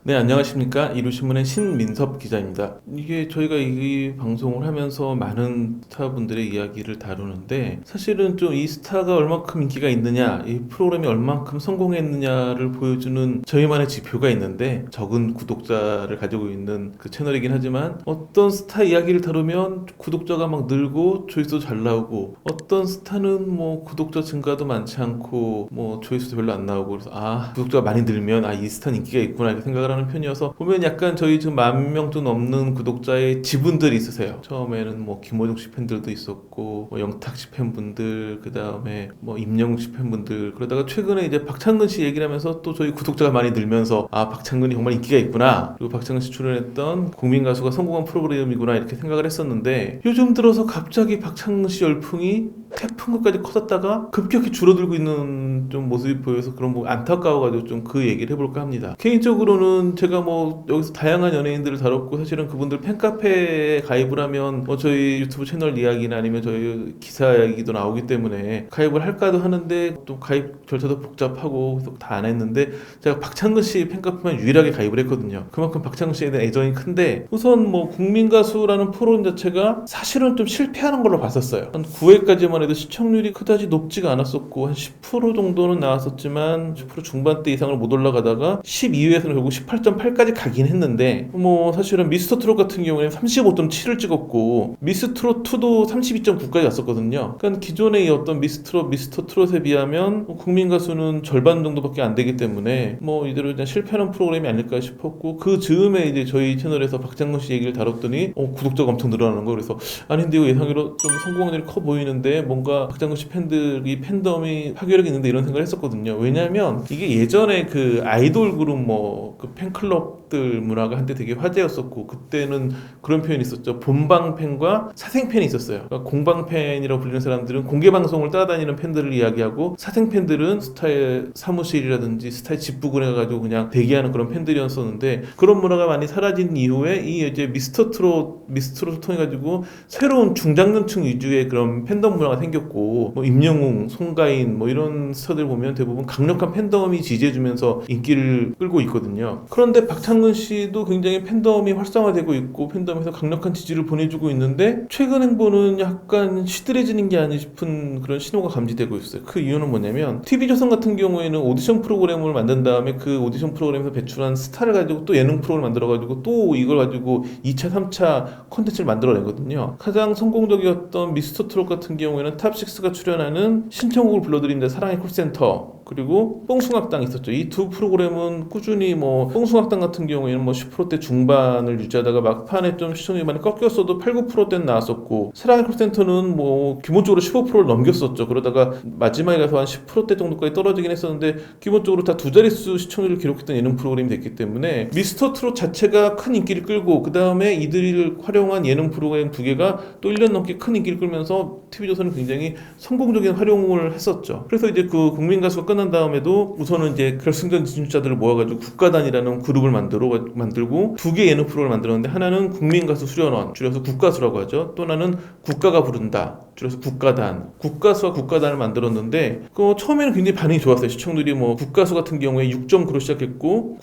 네, 안녕하십니까. 이루신문의 신민섭 기자입니다. 이게 저희가 이 방송을 하면서 많은 스타분들의 이야기를 다루는데 사실은 좀 이 스타가 얼만큼 인기가 있느냐, 이 프로그램이 얼만큼 성공했느냐를 보여주는 저희만의 지표가 있는데 적은 구독자를 가지고 있는 그 채널이긴 하지만 어떤 스타 이야기를 다루면 구독자가 막 늘고 조회수도 잘 나오고 어떤 스타는 뭐 구독자 증가도 많지 않고 뭐 조회수도 별로 안 나오고 그래서 구독자가 많이 늘면 이 스타는 인기가 있구나 이렇게 생각을 하는 편이어서 보면 약간 저희 지금 10,000명도 넘는 구독자의 지분들이 있으세요. 처음에는 뭐 김호중 씨 팬들도 있었고 뭐 영탁 씨 팬분들 그 다음에 뭐 임영웅 씨 팬분들 그러다가 최근에 이제 박창근 씨 얘기를 하면서 또 저희 구독자가 많이 늘면서 박창근이 정말 인기가 있구나 그리고 박창근 씨 출연했던 국민 가수가 성공한 프로그램이구나 이렇게 생각을 했었는데 요즘 들어서 갑자기 박창근 씨 열풍이 태풍급까지 커졌다가 급격히 줄어들고 있는 좀 모습이 보여서 그런 뭐 안타까워가지고 좀 그 얘기를 해볼까 합니다. 개인적으로는 제가 뭐 여기서 다양한 연예인들을 다뤘고 사실은 그분들 팬카페에 가입을 하면 뭐 저희 유튜브 채널 이야기나 아니면 저희 기사 이야기도 나오기 때문에 가입을 할까도 하는데 또 가입 절차도 복잡하고 그래서 다 안 했는데 제가 박창근 씨 팬카페만 유일하게 가입을 했거든요. 그만큼 박창근 씨에 대한 애정이 큰데 우선 뭐 국민가수라는 프로그램 자체가 사실은 좀 실패하는 걸로 봤었어요. 한 9회까지만 해도 시청률이 그다지 높지가 않았었고 한 10% 정도는 나왔었지만 10% 중반대 이상을 못 올라가다가 12회에서는 결국 18.8까지 가긴 했는데 뭐 사실은 미스터 트롯 같은 경우에는 35.7을 찍었고 미스 트롯 2도 32.9까지 갔었거든요. 그러니까 기존의 어떤 미스터 트롯에 비하면 국민 가수는 절반 정도밖에 안 되기 때문에 뭐 이대로 그냥 실패하는 프로그램이 아닐까 싶었고 그 즈음에 이제 저희 채널에서 박장근 씨 얘기를 다뤘더니 구독자가 엄청 늘어나는 거 그래서 아닌데 이거 예상외로 좀 성공률이 커 보이는데 뭔가 박장근 씨 팬들이 팬덤이 파괴력이 있는데 이런 생각을 했었거든요. 왜냐하면 이게 예전에 그 아이돌 그룹 뭐 그 팬클럽들 문화가 한때 되게 화제였었고 그때는 그런 표현이 있었죠. 본방 팬과 사생 팬이 있었어요. 그러니까 공방 팬이라고 불리는 사람들은 공개 방송을 따라다니는 팬들을 이야기하고 사생 팬들은 스타의 사무실이라든지 스타의 집 부근에 가지고 그냥 대기하는 그런 팬들이었었는데 그런 문화가 많이 사라진 이후에 이 이제 미스터 트롯을 통해 가지고 새로운 중장년층 위주의 그런 팬덤 문화가 생겼고 뭐 임영웅, 송가인 뭐 이런 스타들 보면 대부분 강력한 팬덤이 지지해주면서 인기를 끌고 있거든요. 그런데 박창근 씨도 굉장히 팬덤이 활성화되고 있고 팬덤에서 강력한 지지를 보내주고 있는데 최근 행보는 약간 시들해지는 게 아니 싶은 그런 신호가 감지되고 있어요. 그 이유는 뭐냐면 TV조선 같은 경우에는 오디션 프로그램을 만든 다음에 그 오디션 프로그램에서 배출한 스타를 가지고 또 예능 프로를 만들어가지고 또 이걸 가지고 2차, 3차 콘텐츠를 만들어내거든요. 가장 성공적이었던 미스터 트롯 같은 경우에는 탑6가 출연하는 신청곡을 불러드립니다. 사랑의 콜센터 그리고 뽕숭악당 있었죠. 이 두 프로그램은 꾸준히 뭐 뽕숭악당 같은 경우에는 뭐 10%대 중반을 유지하다가 막판에 좀 시청률이 많이 꺾였어도 8, 9%대는 나왔었고 사랑의 콜센터는 뭐 기본적으로 15%를 넘겼었죠. 그러다가 마지막에 가서 한 10%대 정도까지 떨어지긴 했었는데 기본적으로 다 두 자릿수 시청률을 기록했던 예능 프로그램이 됐기 때문에 미스터 트롯 자체가 큰 인기를 끌고 그 다음에 이들을 활용한 예능 프로그램 두 개가 또 1년 넘게 큰 인기를 끌면서 TV조선은 굉장히 성공적인 활용을 했었죠. 그래서 이제 그 국민 가수가 끝난 다음에도 우선은 이제 결승전 진출자들을 모아가지고 국가단이라는 그룹을 만들고 두 개 예능 프로를 만들었는데 하나는 국민 가수 수련원 줄여서 국가수라고 하죠. 또 하나는 국가가 부른다 줄여서 국가단 국가수와 국가단을 만들었는데 처음에는 굉장히 반응이 좋았어요. 시청률이 뭐 국가수 같은 경우에 6.9로 시작했고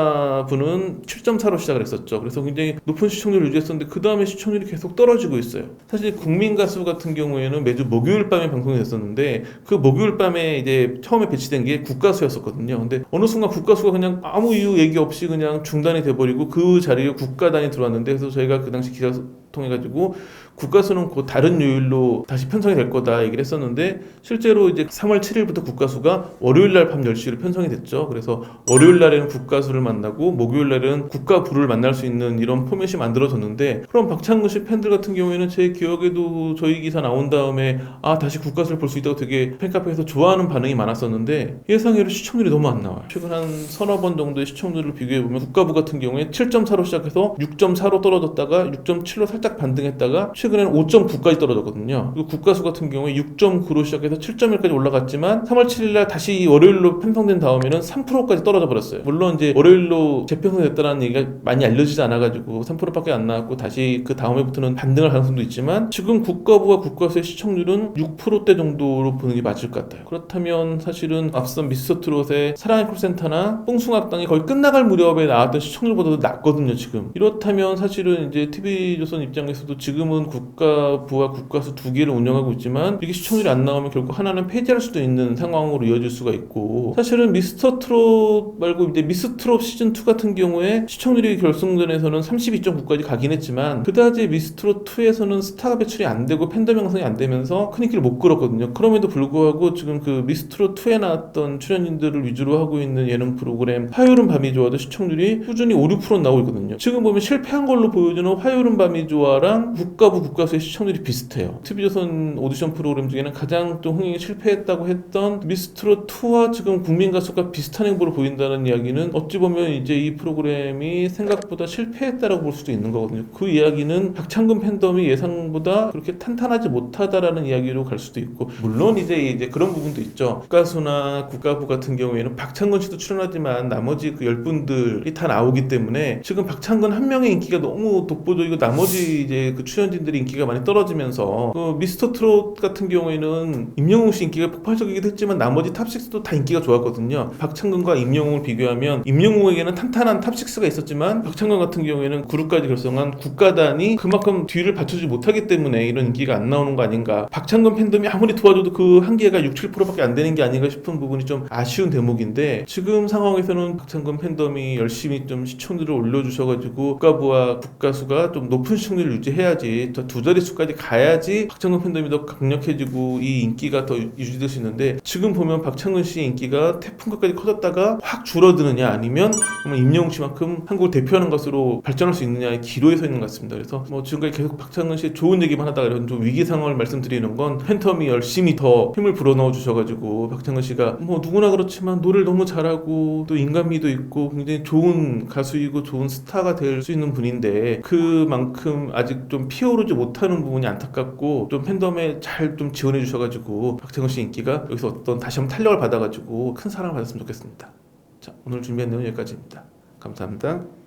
국가부는 7.4로 시작을 했었죠. 그래서 굉장히 높은 시청률을 유지했었는데 그 다음에 시청률이 계속 떨어지고 있어요. 사실 국민 가수 같은 경우에는 매주 목요일 밤에 방송이 됐었는데 그 목요일 밤에 이제 처음에 배치된 게 국가수였었거든요. 근데 어느 순간 국가수가 그냥 아무 이유 얘기 없이 그냥 중단이 돼버리고 그 자리에 국가단이 들어왔는데 그래서 저희가 그 당시 기사 통해가지고 국가수는 곧 다른 요일로 다시 편성이 될 거다 얘기를 했었는데 실제로 이제 3월 7일부터 국가수가 월요일날 밤 10시로 편성이 됐죠. 그래서 월요일날에는 국가수를 만나고 목요일날은 국가부를 만날 수 있는 이런 포맷이 만들어졌는데 그럼 박창근 씨 팬들 같은 경우에는 제 기억에도 저희 기사 나온 다음에 다시 국가수를 볼 수 있다고 되게 팬카페에서 좋아하는 반응이 많았었는데 예상외로 시청률이 너무 안 나와요. 최근 한 서너 번 정도의 시청률을 비교해보면 국가부 같은 경우에 7.4로 시작해서 6.4로 떨어졌다가 6.7로 살짝 살짝 반등했다가 최근에는 5.9까지 떨어졌거든요. 그리고 국가수 같은 경우에 6.9로 시작해서 7.1까지 올라갔지만 3월 7일날 다시 월요일로 편성된 다음에는 3%까지 떨어져 버렸어요. 물론 이제 월요일로 재편성됐다는 얘기가 많이 알려지지 않아가지고 3%밖에 안 나왔고 다시 그 다음에부터는 반등할 가능성도 있지만 지금 국가부와 국가수의 시청률은 6%대 정도로 보는 게 맞을 것 같아요. 그렇다면 사실은 앞선 미스터트롯의 사랑의 콜센터나 뽕숭악당이 거의 끝나갈 무렵에 나왔던 시청률보다도 낮거든요. 지금 이렇다면 사실은 이제 TV조선 입장에서도 지금은 국가부와 국가수 두 개를 운영하고 있지만 이게 시청률이 안 나오면 결국 하나는 폐지할 수도 있는 상황으로 이어질 수가 있고, 사실은 미스터트롯 말고 이제 미스트롯 시즌2 같은 경우에 시청률이 결승전에서는 32.9까지 가긴 했지만 그다지 미스트롯2에서는 스타가 배출이 안 되고 팬덤 형성이 안 되면서 큰 인기를 못 끌었거든요. 그럼에도 불구하고 지금 그 미스트롯2에 나왔던 출연진들을 위주로 하고 있는 예능 프로그램 화요일은 밤이 좋아도 시청률이 꾸준히 5, 6% 나오고 있거든요. 지금 보면 실패한 걸로 보여주는 화요일은 밤이 좋아랑 국가부 국가수의 시청률이 비슷해요. TV조선 오디션 프로그램 중에는 가장 또 흥행에 실패했다고 했던 미스트롯2와 지금 국민가수가 비슷한 행보를 보인다는 이야기는 어찌 보면 이제 이 프로그램이 생각보다 실패했다라고 볼 수도 있는 거거든요. 그 이야기는 박창근 팬덤이 예상보다 그렇게 탄탄하지 못하다라는 이야기로 갈 수도 있고, 물론 이제 그런 부분도 있죠. 국가수나 국가부 같은 경우에는 박창근 씨도 출연하지만 나머지 그 10분들이 다 나오기 때문에 지금 박창근 한 명의 인기가 너무 독보적이고 나머지 이제 그 출연진들의 인기가 많이 떨어지면서 그 미스터트롯 같은 경우에는 임영웅 씨 인기가 폭발적이기도 했지만 나머지 탑6도 다 인기가 좋았거든요. 박창근과 임영웅을 비교하면 임영웅에게는 탄탄한 탑6가 있었지만 박창근 같은 경우에는 그룹까지 결성한 국가단이 그만큼 뒤를 받쳐주지 못하기 때문에 이런 인기가 안 나오는 거 아닌가. 박창근 팬덤이 아무리 도와줘도 그 한계가 6, 7%밖에 안 되는 게 아닌가 싶은 부분이 좀 아쉬운 대목인데, 지금 상황에서는 박창근 팬덤이 열심히 좀 시청률을 올려주셔가지고 국가부와 국가수가 좀 높은 시청률을 유지해야지, 더 두 자릿수까지 가야지 박창근 팬덤이 더 강력해지고 이 인기가 더 유지될 수 있는데, 지금 보면 박창근 씨의 인기가 태풍급까지 커졌다가 확 줄어드느냐 아니면 임영웅 씨만큼 한국을 대표하는 것으로 발전할 수 있느냐의 기로에 서 있는 것 같습니다. 그래서 지금까지 계속 박창근 씨의 좋은 얘기만 하다가 이런 좀 위기 상황을 말씀드리는 건 팬텀이 열심히 더 힘을 불어넣어 주셔가지고 박창근 씨가 누구나 그렇지만 노래를 너무 잘하고 또 인간미도 있고 굉장히 좋은 가수이고 좋은 스타가 될 수 있는 분인데 그만큼 아직 좀 피어오르지 못하는 부분이 안타깝고, 좀 팬덤에 잘 좀 지원해 주셔가지고 박창근 씨 인기가 여기서 어떤 다시 한번 탄력을 받아가지고 큰 사랑을 받았으면 좋겠습니다. 자, 오늘 준비한 내용은 여기까지입니다. 감사합니다.